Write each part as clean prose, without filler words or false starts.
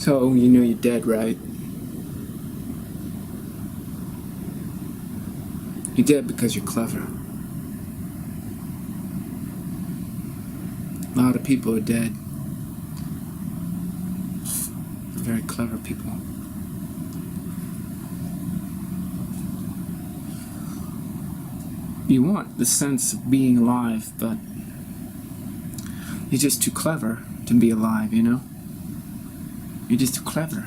So, you know you're dead, right? You're dead because you're clever. A lot of people are dead. Very clever people. You want the sense of being alive, but you're just too clever to be alive, you know? You're just too clever.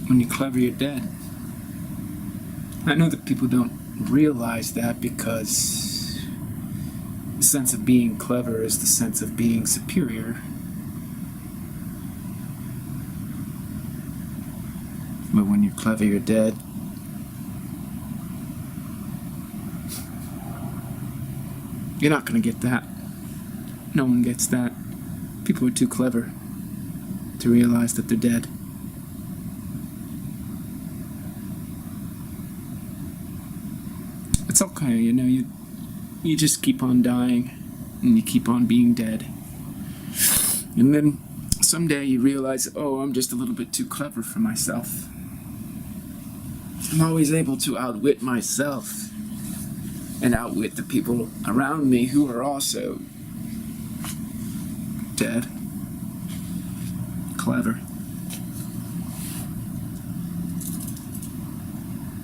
When you're clever, you're dead. I know that people don't realize that because the sense of being clever is the sense of being superior. But when you're clever, you're dead. You're not gonna get that. No one gets that. People are too clever to realize that they're dead. It's okay, you know, you just keep on dying and you keep on being dead. And then someday you realize, oh, I'm just a little bit too clever for myself. I'm always able to outwit myself and outwit the people around me who are also dead. Clever.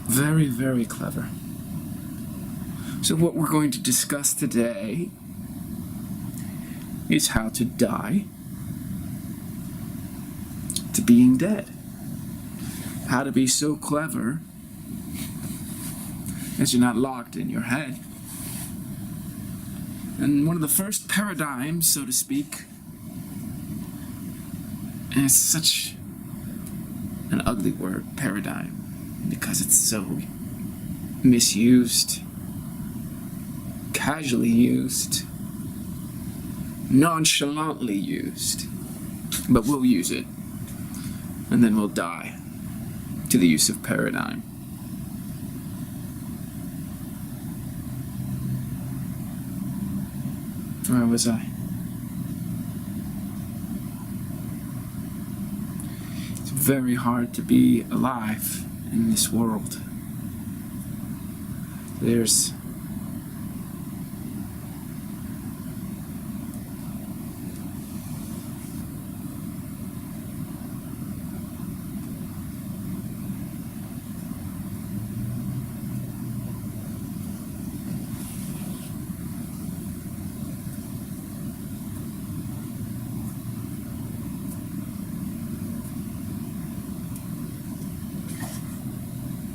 Very, very clever. So what we're going to discuss today is how to die to being dead. How to be so clever as you're not locked in your head. And one of the first paradigms, so to speak, and it's such an ugly word, paradigm, because it's so misused, casually used, nonchalantly used. But we'll use it, and then we'll die to the use of paradigm. Where was I? It's very hard to be alive in this world. There's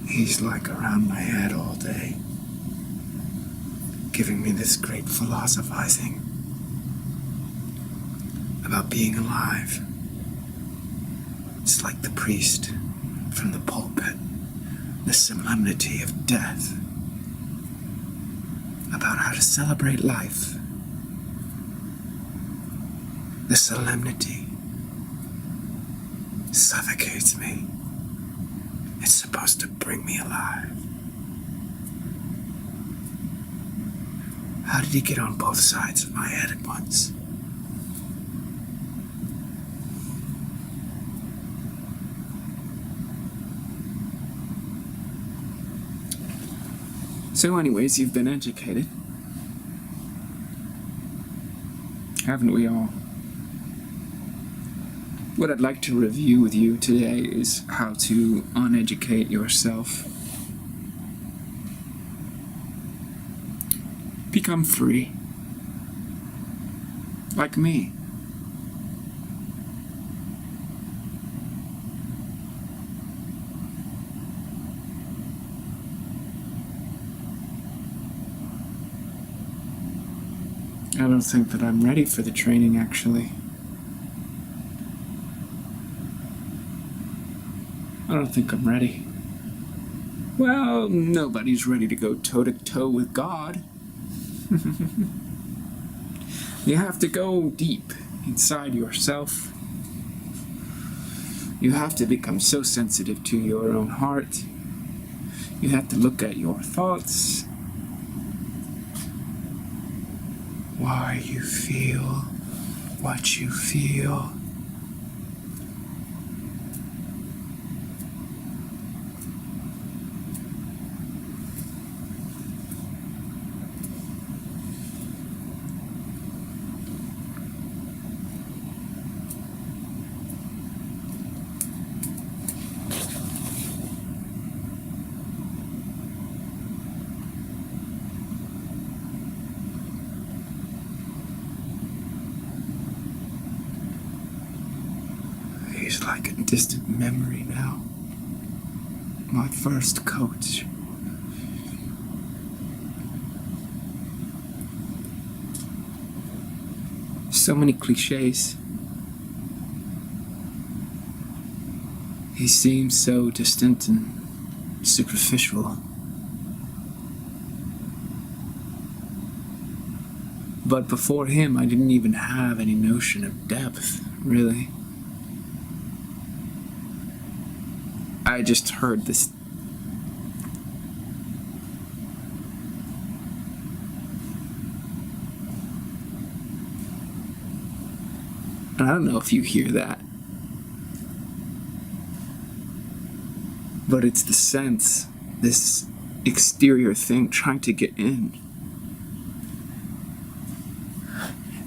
he's like around my head all day, giving me this great philosophizing about being alive. It's like the priest from the pulpit, the solemnity of death, about how to celebrate life. The solemnity suffocates me. It's supposed to bring me alive. How did he get on both sides of my head at once? So anyways, you've been educated. Haven't we all? What I'd like to review with you today is how to uneducate yourself. Become free. Like me. I don't think that I'm ready for the training, actually. I don't think I'm ready. Well, nobody's ready to go toe-to-toe with God. You have to go deep inside yourself. You have to become so sensitive to your own heart. You have to look at your thoughts. Why you feel what you feel. He's like a distant memory now. My first coach. So many cliches. He seems so distant and superficial. But before him, I didn't even have any notion of depth, really. I just heard this. And I don't know if you hear that. But it's the sense, this exterior thing trying to get in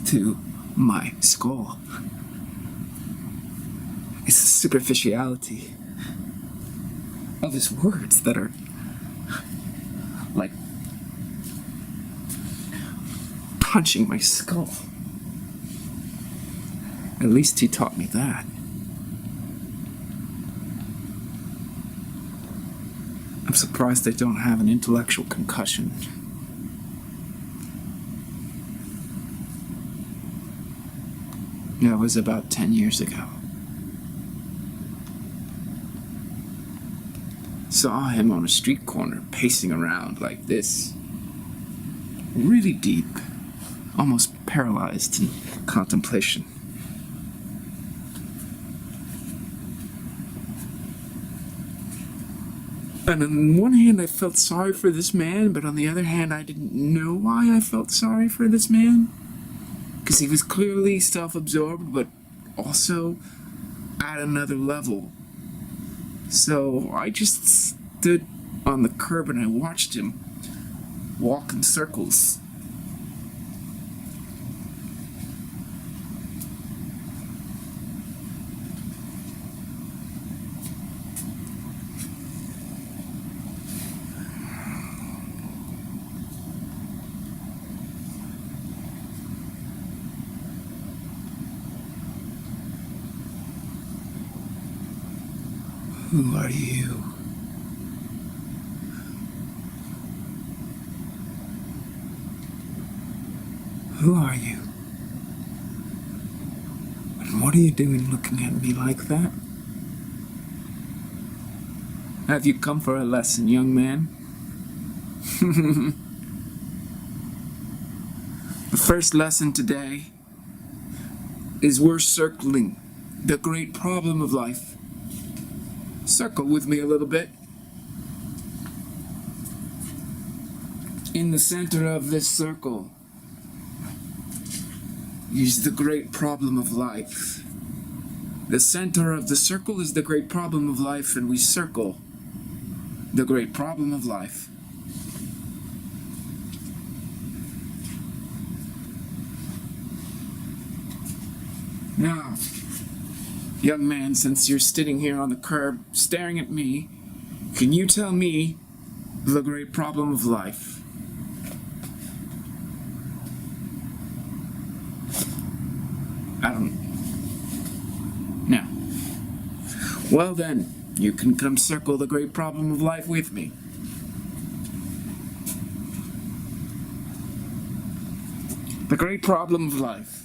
to my skull. It's the superficiality of his words that are like punching my skull. At least he taught me that. I'm surprised I don't have an intellectual concussion. That was about 10 years ago. Saw him on a street corner, pacing around like this. Really deep, almost paralyzed in contemplation. And on one hand, I felt sorry for this man, but on the other hand, I didn't know why I felt sorry for this man. Because he was clearly self-absorbed, but also at another level. So I just stood on the curb and I watched him walk in circles. Who are you? Who are you? And what are you doing looking at me like that? Have you come for a lesson, young man? The first lesson today is we're circling the great problem of life. Circle with me a little bit. In the center of this circle is the great problem of life. The center of the circle is the great problem of life, and we circle the great problem of life. Now, young man, since you're sitting here on the curb staring at me, can you tell me the great problem of life? I don't know. Well then, you can come circle the great problem of life with me. The great problem of life.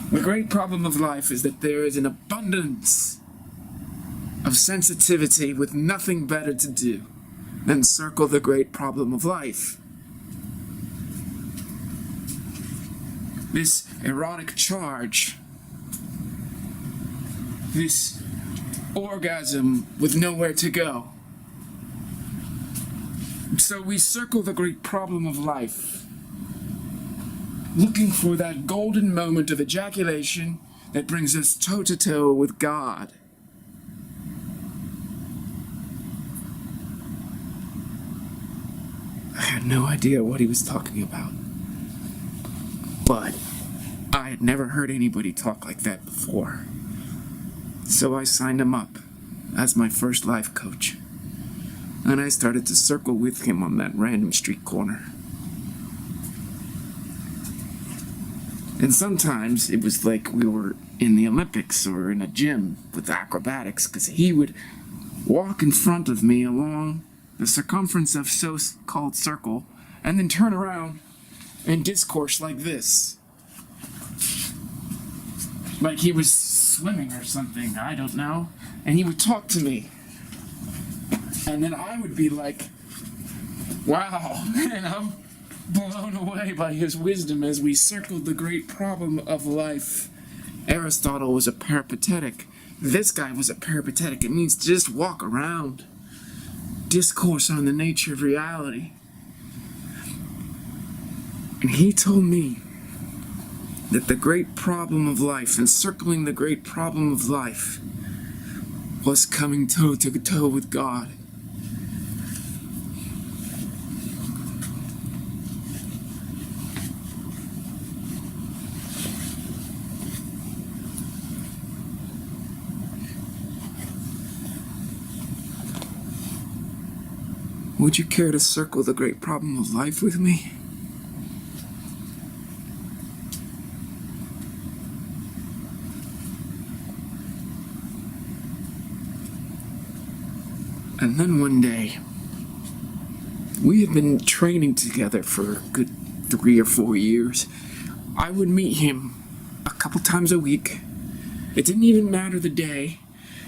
The great problem of life is that there is an abundance of sensitivity with nothing better to do than circle the great problem of life. This erotic charge, this orgasm with nowhere to go. So we circle the great problem of life, looking for that golden moment of ejaculation that brings us toe-to-toe with God. I had no idea what he was talking about, but I had never heard anybody talk like that before. So I signed him up as my first life coach, and I started to circle with him on that random street corner. And sometimes it was like we were in the Olympics or in a gym with acrobatics, because he would walk in front of me along the circumference of so-called circle and then turn around and discourse like this. Like he was swimming or something, I don't know. And he would talk to me. And then I would be like, wow, and I'm blown away by his wisdom as we circled the great problem of life. Aristotle was a peripatetic. This guy was a peripatetic. It means to just walk around, discourse on the nature of reality. And he told me that the great problem of life, and circling the great problem of life, was coming toe to toe with God. Would you care to circle the great problem of life with me? And then one day, we had been training together for a good 3 or 4 years. I would meet him a couple times a week. It didn't even matter the day,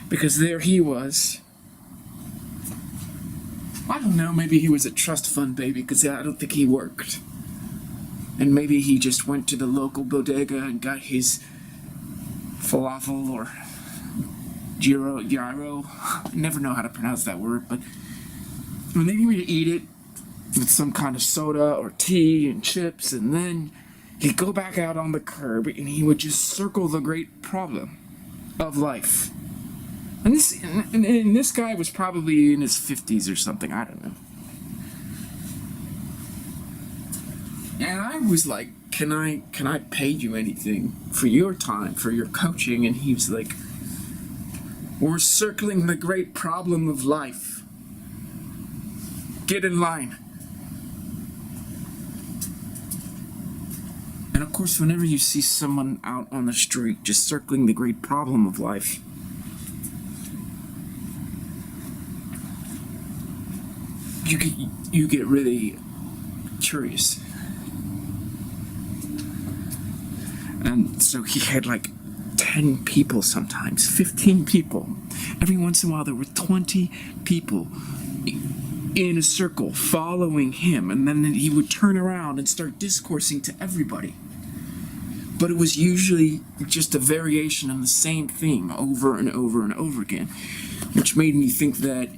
because there he was. I don't know, maybe he was a trust fund baby, because I don't think he worked. And maybe he just went to the local bodega and got his falafel or gyro. I never know how to pronounce that word, but and then he would eat it with some kind of soda or tea and chips, and then he'd go back out on the curb and he would just circle the great problem of life. And this guy was probably in his 50s or something, I don't know. And I was like, can I pay you anything for your time, for your coaching? And he was like, we're circling the great problem of life. Get in line. And of course, whenever you see someone out on the street just circling the great problem of life, you get really curious. And so he had like 10 people sometimes, 15 people. Every once in a while there were 20 people in a circle following him, and then he would turn around and start discoursing to everybody. But it was usually just a variation on the same thing over and over and over again, which made me think that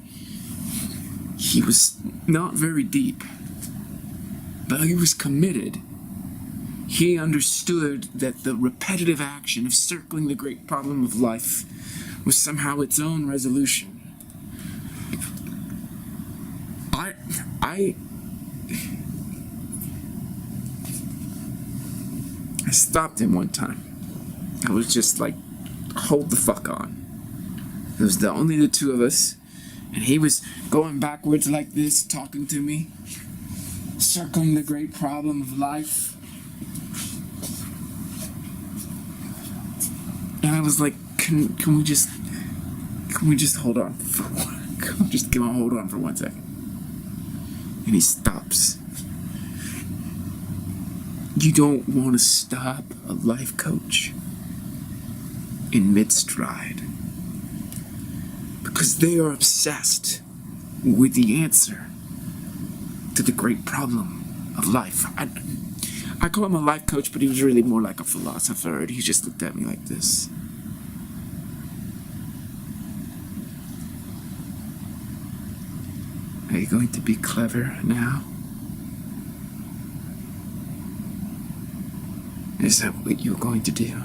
he was not very deep, but he was committed. He understood that the repetitive action of circling the great problem of life was somehow its own resolution. I stopped him one time. I was just like, hold the fuck on. It was only the two of us, and he was going backwards like this, talking to me, circling the great problem of life. And I was like, can we just hold on for hold on for 1 second. And he stops. You don't want to stop a life coach in mid-stride, because they are obsessed with the answer to the great problem of life. I call him a life coach, but he was really more like a philosopher. He just looked at me like this. Are you going to be clever now? Is that what you're going to do?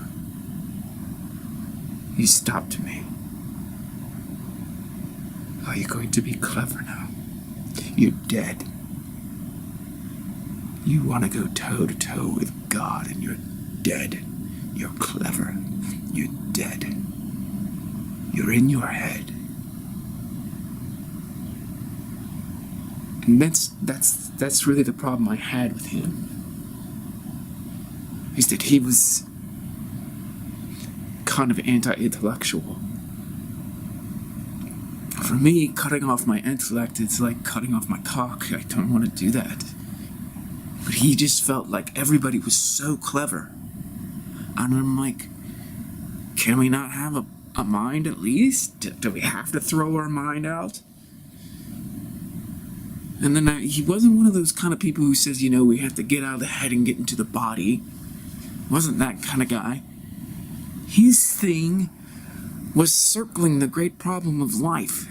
You stopped me. Are you going to be clever now? You're dead. You want to go toe to toe with God, and you're dead. You're clever. You're dead. You're in your head. And that's really the problem I had with him. Is that he was kind of anti-intellectual. For me, cutting off my intellect, it's like cutting off my cock. I don't want to do that. But he just felt like everybody was so clever. And I'm like, can we not have a mind at least? Do we have to throw our mind out? And then he wasn't one of those kind of people who says, we have to get out of the head and get into the body. Wasn't that kind of guy. His thing was circling the great problem of life.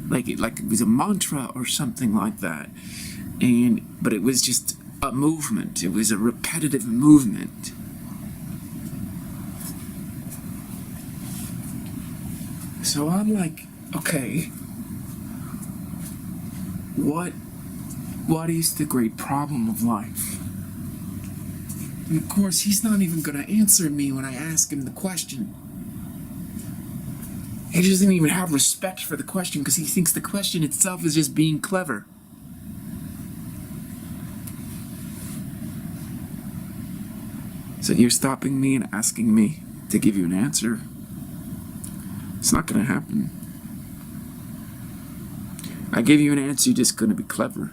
Like it was a mantra or something like that. But it was just a movement. It was a repetitive movement. So I'm like, okay, what is the great problem of life? And of course, he's not even going to answer me when I ask him the question. He doesn't even have respect for the question, because he thinks the question itself is just being clever. So you're stopping me and asking me to give you an answer. It's not going to happen. I give you an answer, you're just going to be clever.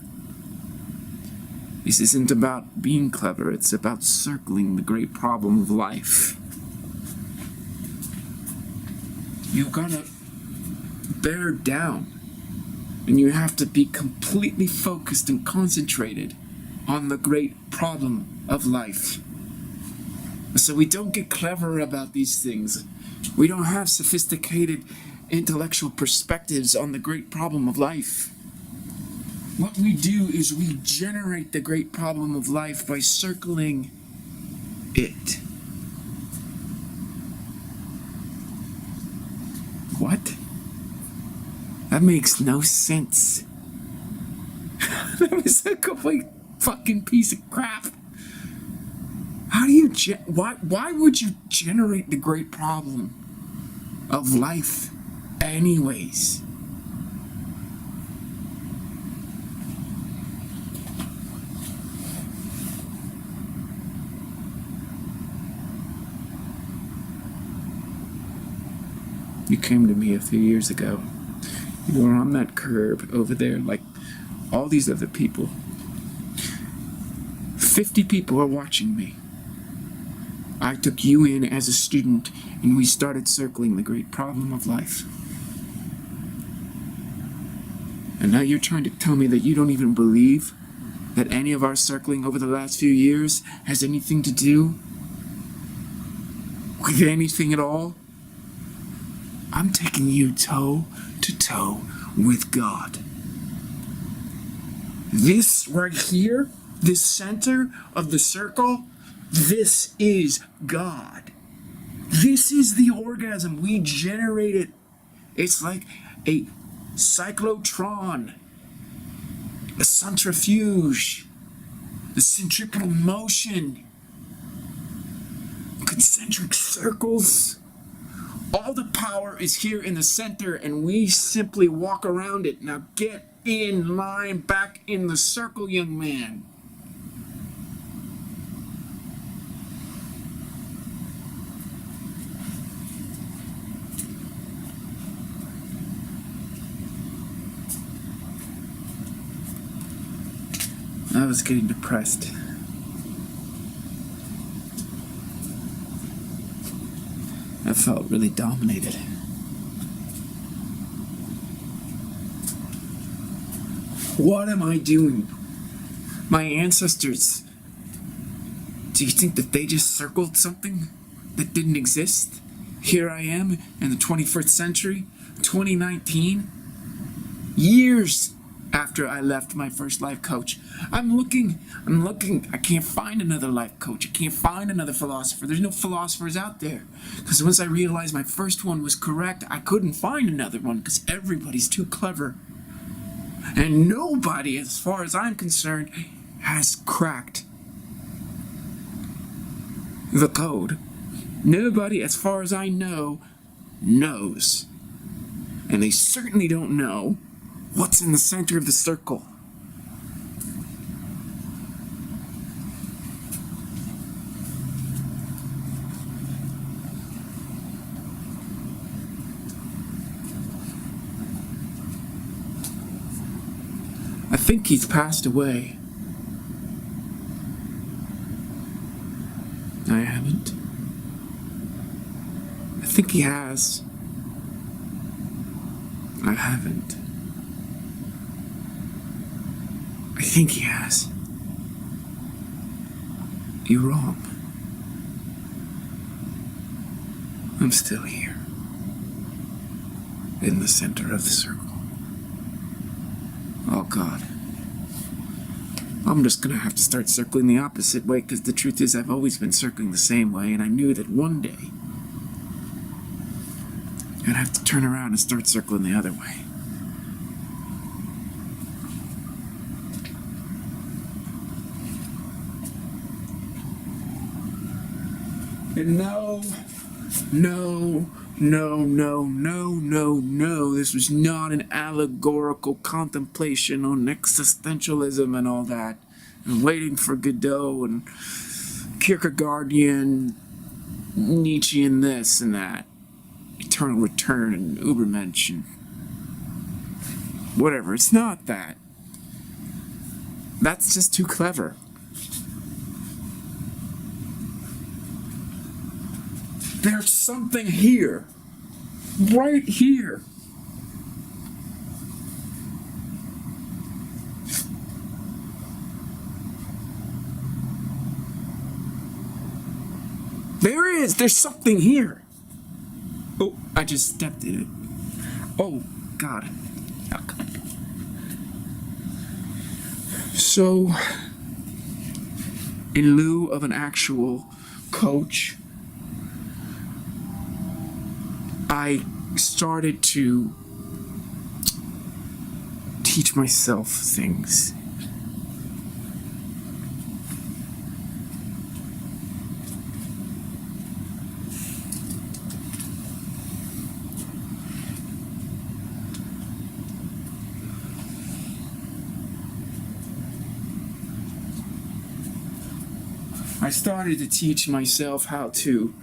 This isn't about being clever, it's about circling the great problem of life. You've got to bear down, and you have to be completely focused and concentrated on the great problem of life. So we don't get clever about these things. We don't have sophisticated intellectual perspectives on the great problem of life. What we do is we generate the great problem of life by circling it. What? That makes no sense. That was a complete fucking piece of crap. How do you why would you generate the great problem of life anyways? You came to me a few years ago. You were on that curb over there like all these other people. 50 people are watching me. I took you in as a student and we started circling the great problem of life. And now you're trying to tell me that you don't even believe that any of our circling over the last few years has anything to do with anything at all? I'm taking you toe to toe with God. This right here, this center of the circle, this is God. This is the orgasm. We generate it. It's like a cyclotron, a centrifuge, the centripetal motion, concentric circles. All the power is here in the center, and we simply walk around it. Now get in line, back in the circle, young man. I was getting depressed. I felt really dominated. What am I doing? My ancestors, do you think that they just circled something that didn't exist? Here I am in the 21st century, 2019, years after I left my first life coach. I'm looking, I can't find another life coach. I can't find another philosopher. There's no philosophers out there. Because once I realized my first one was correct, I couldn't find another one because everybody's too clever. And nobody, as far as I'm concerned, has cracked the code. Nobody, as far as I know, knows. And they certainly don't know what's in the center of the circle. I think he's passed away. I haven't. I think he has. I haven't. I think he has. You're wrong. I'm still here. In the center of the circle. Oh God. I'm just gonna have to start circling the opposite way, because the truth is I've always been circling the same way, and I knew that one day I'd have to turn around and start circling the other way. And no, this was not an allegorical contemplation on existentialism and all that, and waiting for Godot and Kierkegaardian, Nietzschean this and that, eternal return and Ubermensch and whatever. It's not that. That's just too clever. There's something here. Right here. There is. There's something here. Oh, I just stepped in it. Oh, God. So, in lieu of an actual coach, I started to teach myself things. I started to teach myself how to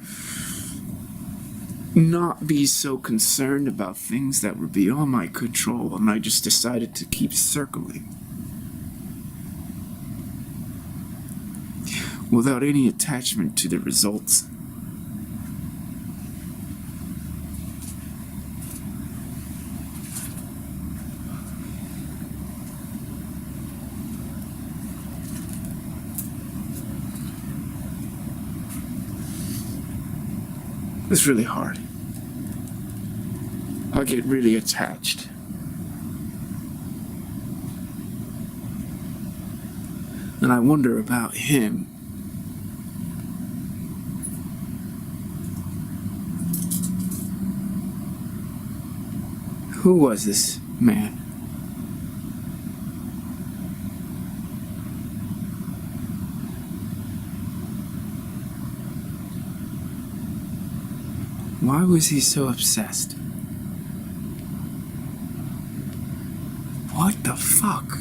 not be so concerned about things that were beyond my control, and I just decided to keep circling without any attachment to the results. It's really hard. I get really attached. And I wonder about him. Who was this man? Why was he so obsessed? What the fuck?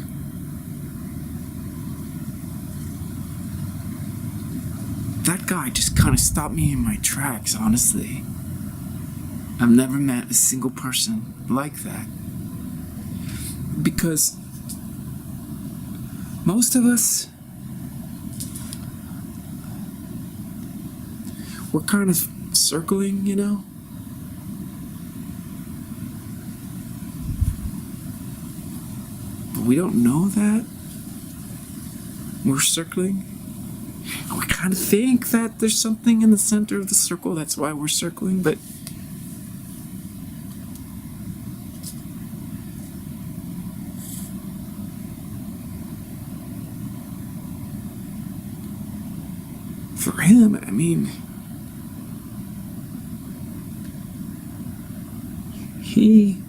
That guy just kind of stopped me in my tracks, honestly. I've never met a single person like that. Because most of us, we're kind of circling, you know? But we don't know that. We're circling. And we kind of think that there's something in the center of the circle, that's why we're circling, but for him, I mean, he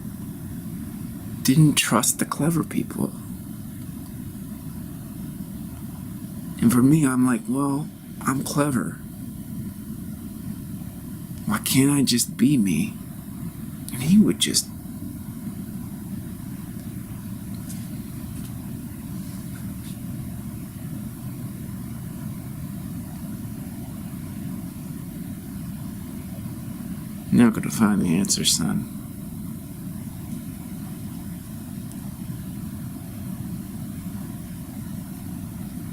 didn't trust the clever people. And for me, I'm like, well, I'm clever. Why can't I just be me? And he would just You're not gonna find the answer, son.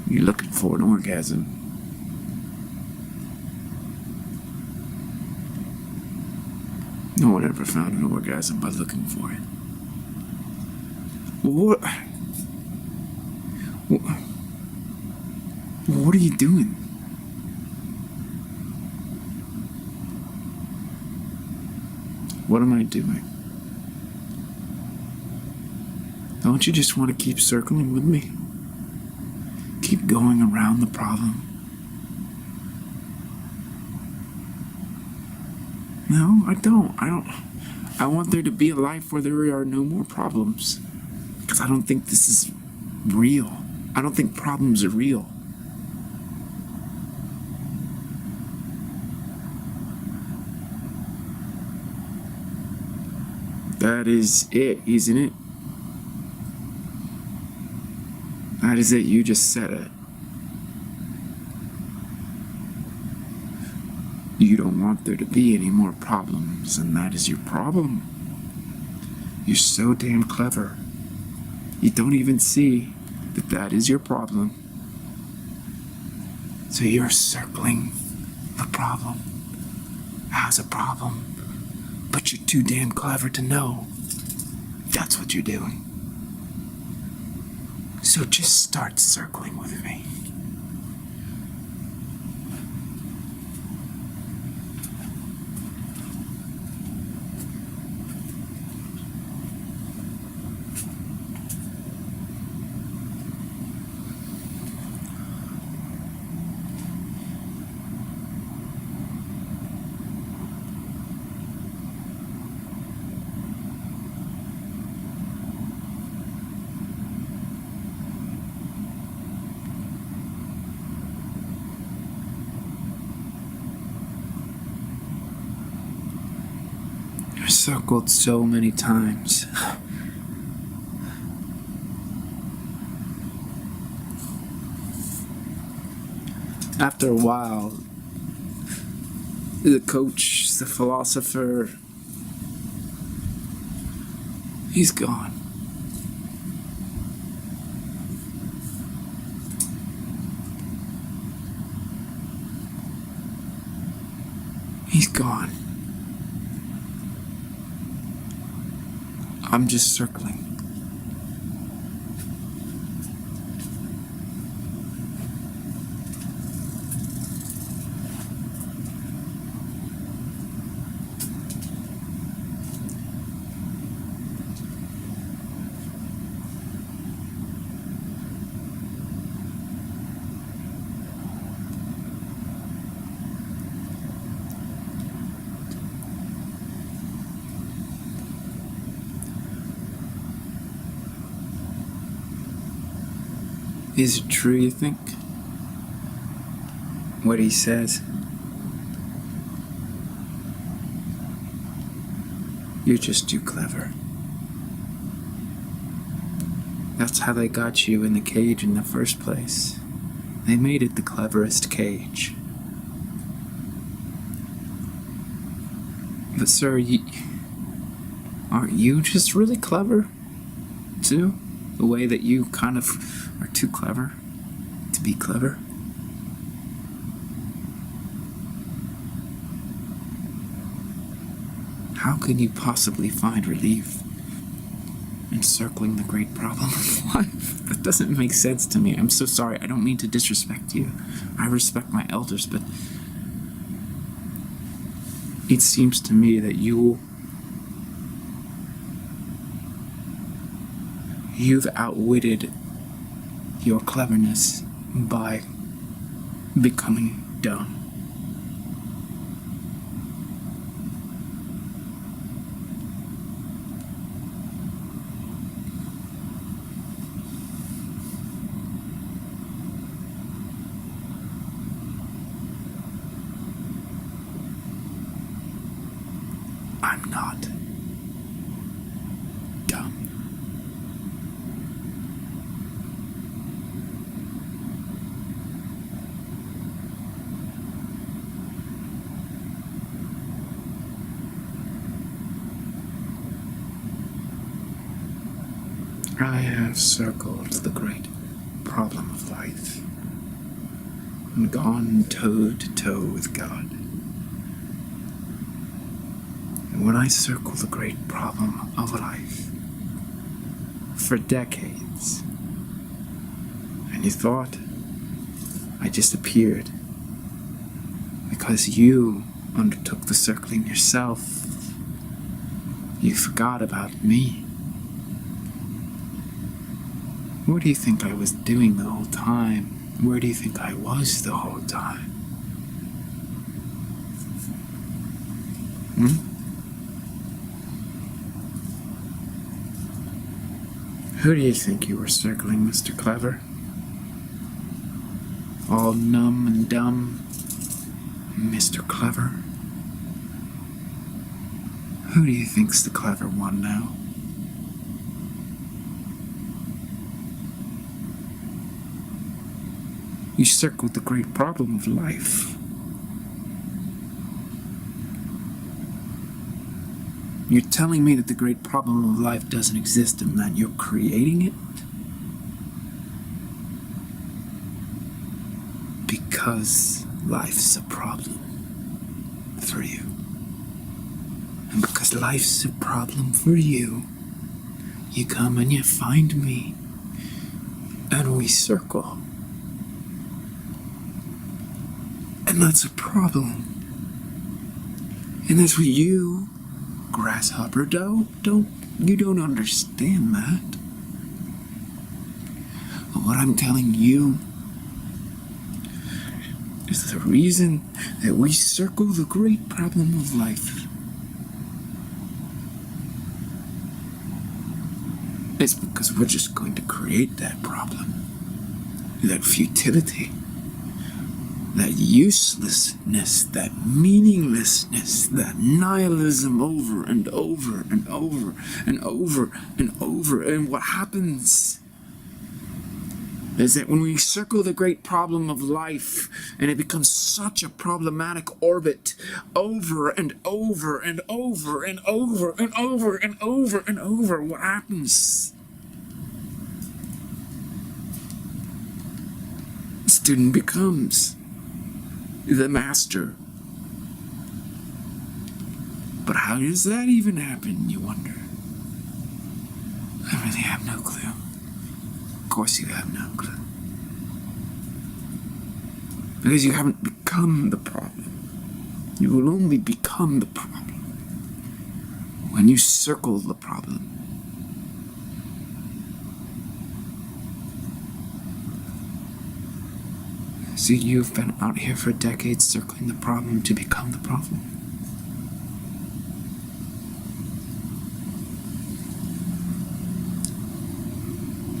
You're looking for an orgasm. No one ever found an orgasm by looking for it. What are you doing? What am I doing? Don't you just want to keep circling with me? Keep going around the problem? No, I don't. I want there to be a life where there are no more problems. Because I don't think this is real. I don't think problems are real. That is it, isn't it? That is it. You just said it. You don't want there to be any more problems, and that is your problem. You're so damn clever. You don't even see that that is your problem. So you're circling the problem as a problem, but you're too damn clever to know that's what you're doing. So just start circling with me. I've circled so many times. After a while, the coach, the philosopher, he's gone. He's gone. I'm just circling. Is it true, you think? What he says? You're just too clever. That's how they got you in the cage in the first place. They made it the cleverest cage. But sir, aren't you just really clever, too? The way that you kind of are too clever to be clever. How can you possibly find relief in circling the great problem of life? That doesn't make sense to me. I'm so sorry. I don't mean to disrespect you. I respect my elders, but it seems to me that you've outwitted your cleverness by becoming dumb. I'm not dumb. I have circled the great problem of life and gone toe to toe with God. And when I circle the great problem of life for decades, and you thought I just appeared because you undertook the circling yourself, you forgot about me. What do you think I was doing the whole time? Where do you think I was the whole time? Who do you think you were circling, Mr. Clever? All numb and dumb, Mr. Clever? Who do you think's the clever one now? You circled the great problem of life. You're telling me that the great problem of life doesn't exist and that you're creating it? Because life's a problem for you. And because life's a problem for you, you come and you find me, and we circle. And that's a problem. And that's what you, grasshopper, you don't understand that. But what I'm telling you is the reason that we circle the great problem of life is because we're just going to create that problem, that futility, that uselessness, that meaninglessness, that nihilism over and over and over and over and over. And what happens is that when we circle the great problem of life and it becomes such a problematic orbit over and over and over and over and over and over and over, what happens? The student becomes the master. But how does that even happen, you wonder? I really have no clue. Of course you have no clue. Because you haven't become the problem. You will only become the problem when you circle the problem. See, you've been out here for decades circling the problem to become the problem.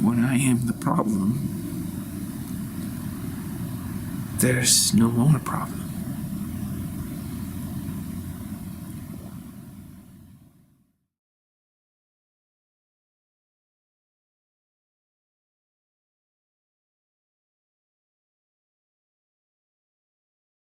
When I am the problem, there's no more problem.